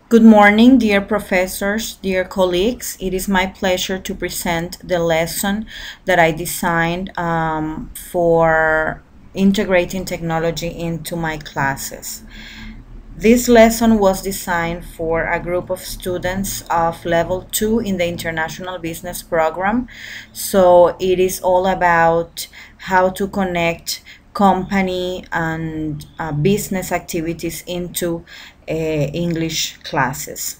Good morning, dear professors, dear colleagues. It is my pleasure to present the lesson that I designed for integrating technology into my classes. This lesson was designed for a group of students of level 2 in the International Business Program. So it is all about how to connect company and business activities into English classes.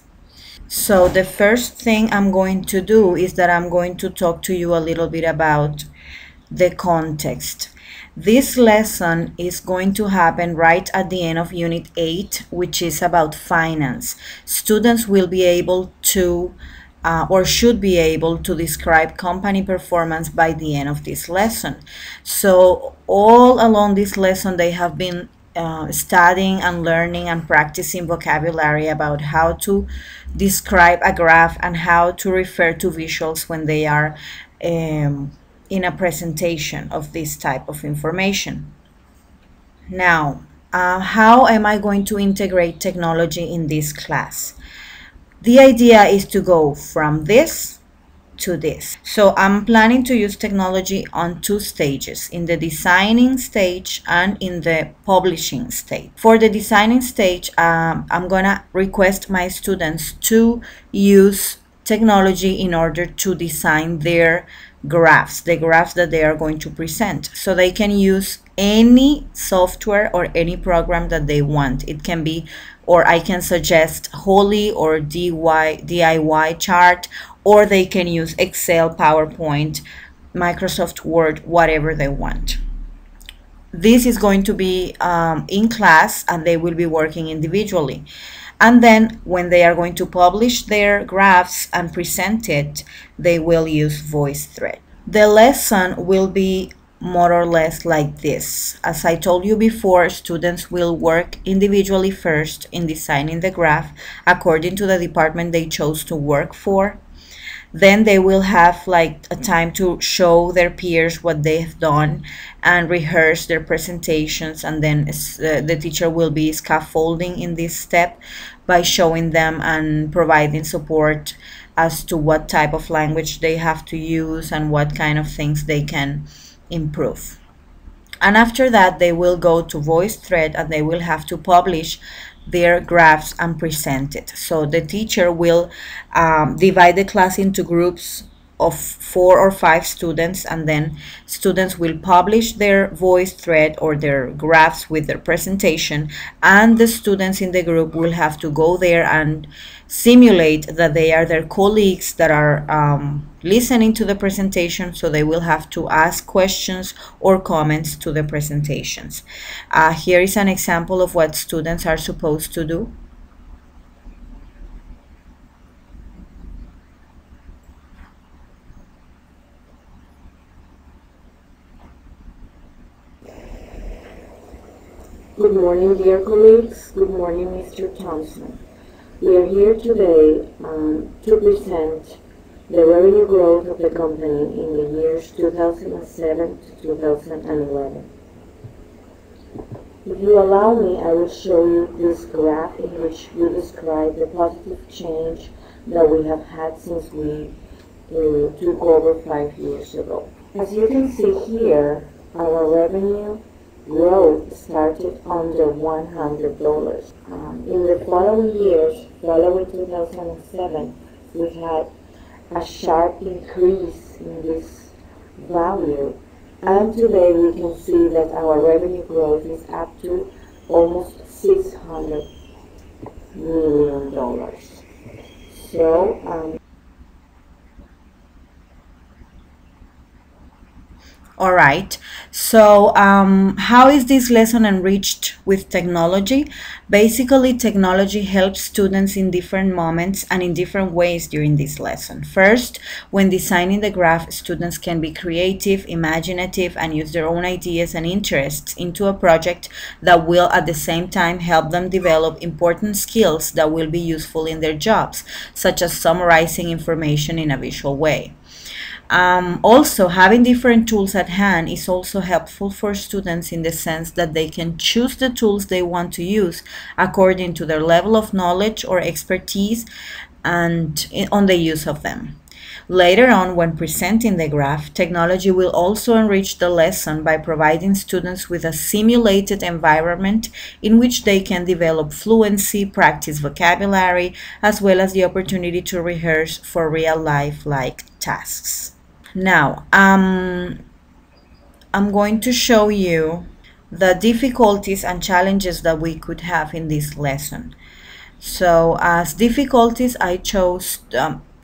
So the first thing I'm going to do is that I'm going to talk to you a little bit about the context. This lesson is going to happen right at the end of Unit 8, which is about finance. Students will be able to or should be able to describe company performance by the end of this lesson. So all along this lesson, they have been studying and learning and practicing vocabulary about how to describe a graph and how to refer to visuals when they are in a presentation of this type of information. Now, how am I going to integrate technology in this class? The idea is to go from this to this. So I'm planning to use technology on two stages, in the designing stage and in the publishing stage. For the designing stage, I'm gonna request my students to use technology in order to design their graphs, the graphs that they are going to present. So they can use any software or any program that they want. It can be, or I can suggest Holy or DIY chart, or they can use Excel, PowerPoint, Microsoft Word, whatever they want. This is going to be in class, and they will be working individually. And then when they are going to publish their graphs and present it, they will use VoiceThread. The lesson will be more or less like this. As I told you before, students will work individually first in designing the graph according to the department they chose to work for. Then they will have like a time to show their peers what they've done and rehearse their presentations, and then the teacher will be scaffolding in this step by showing them and providing support as to what type of language they have to use and what kind of things they can improve. And after that, they will go to VoiceThread and they will have to publish their graphs and present it. So the teacher will divide the class into groups of 4 or 5 students, and then students will publish their VoiceThread or their graphs with their presentation, and the students in the group will have to go there and simulate that they are their colleagues that are listening to the presentation, so they will have to ask questions or comments to the presentations. Here is an example of what students are supposed to do. Good morning, dear colleagues. Good morning, Mr. Thompson. We are here today to present the revenue growth of the company in the years 2007 to 2011. If you allow me, I will show you this graph in which you describe the positive change that we have had since we took over 5 years ago. As you can see here, our revenue growth started under $100. In the following years, following 2007, we had a sharp increase in this value, and today we can see that our revenue growth is up to almost $600 million. So, All right, so how is this lesson enriched with technology? Basically, technology helps students in different moments and in different ways during this lesson. First, when designing the graph, students can be creative, imaginative, and use their own ideas and interests into a project that will at the same time help them develop important skills that will be useful in their jobs, such as summarizing information in a visual way. Also, having different tools at hand is also helpful for students in the sense that they can choose the tools they want to use according to their level of knowledge or expertise and on the use of them. Later on, when presenting the graph, technology will also enrich the lesson by providing students with a simulated environment in which they can develop fluency, practice vocabulary, as well as the opportunity to rehearse for real life-like tasks. Now, I'm going to show you the difficulties and challenges that we could have in this lesson. So as difficulties, I chose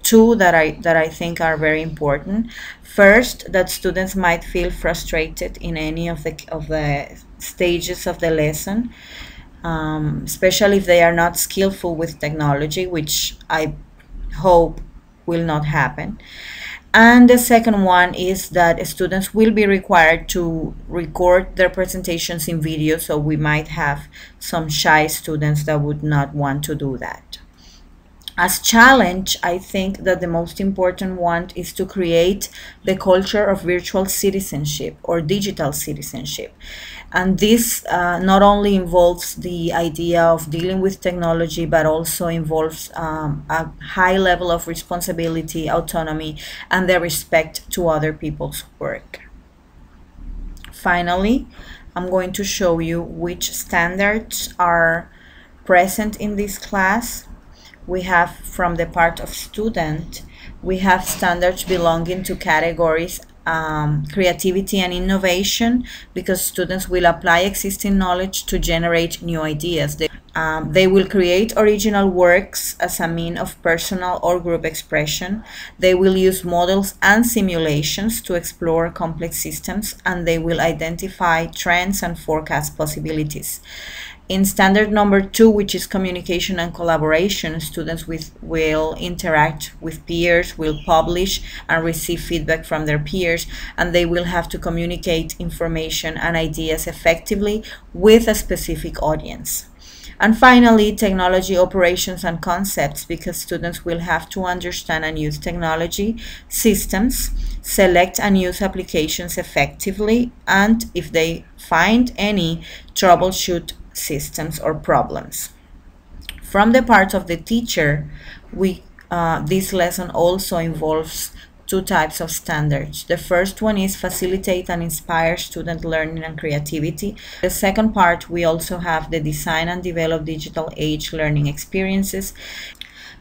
two that I think are very important. First, that students might feel frustrated in any of the stages of the lesson, especially if they are not skillful with technology, which I hope will not happen. And the second one is that students will be required to record their presentations in video, so we might have some shy students that would not want to do that. As challenge, I think that the most important one is to create the culture of virtual citizenship or digital citizenship. And this not only involves the idea of dealing with technology, but also involves a high level of responsibility, autonomy, and the respect to other people's work. Finally, I'm going to show you which standards are present in this class. We have, from the part of student, we have standards belonging to categories creativity and innovation, because students will apply existing knowledge to generate new ideas. They will create original works as a means of personal or group expression. They will use models and simulations to explore complex systems, and they will identify trends and forecast possibilities. In standard number 2, which is communication and collaboration, students will interact with peers, will publish and receive feedback from their peers, and they will have to communicate information and ideas effectively with a specific audience. And finally, technology operations and concepts, because students will have to understand and use technology systems, select and use applications effectively, and if they find any, troubleshoot systems or problems. From the part of the teacher, this lesson also involves two types of standards. The first one is facilitate and inspire student learning and creativity. The second part, we also have the design and develop digital age learning experiences.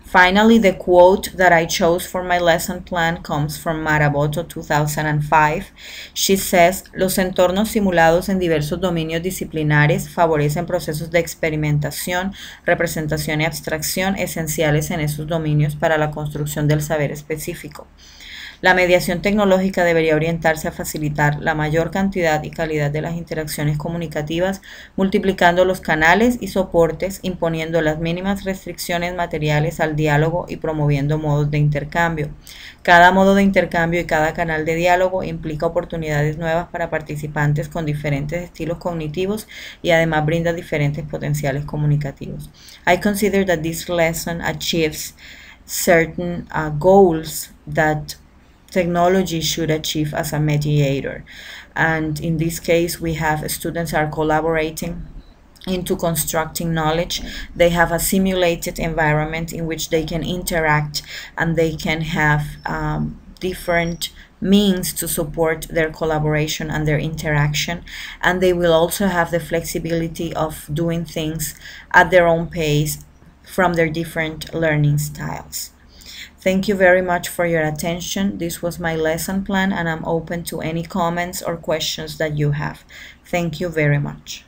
Finally, the quote that I chose for my lesson plan comes from Maraboto 2005. She says, "Los entornos simulados en diversos dominios disciplinares favorecen procesos de experimentación, representación y abstracción esenciales en esos dominios para la construcción del saber específico. La mediación tecnológica debería orientarse a facilitar la mayor cantidad y calidad de las interacciones comunicativas, multiplicando los canales y soportes, imponiendo las mínimas restricciones materiales al diálogo y promoviendo modos de intercambio. Cada modo de intercambio y cada canal de diálogo implica oportunidades nuevas para participantes con diferentes estilos cognitivos y además brinda diferentes potenciales comunicativos. I consider that this lesson achieves certain goals that technology should achieve as a mediator. And in this case, we have students are collaborating into constructing knowledge. They have a simulated environment in which they can interact, and they can have different means to support their collaboration and their interaction, and they will also have the flexibility of doing things at their own pace from their different learning styles. Thank you very much for your attention. This was my lesson plan, and I'm open to any comments or questions that you have. Thank you very much.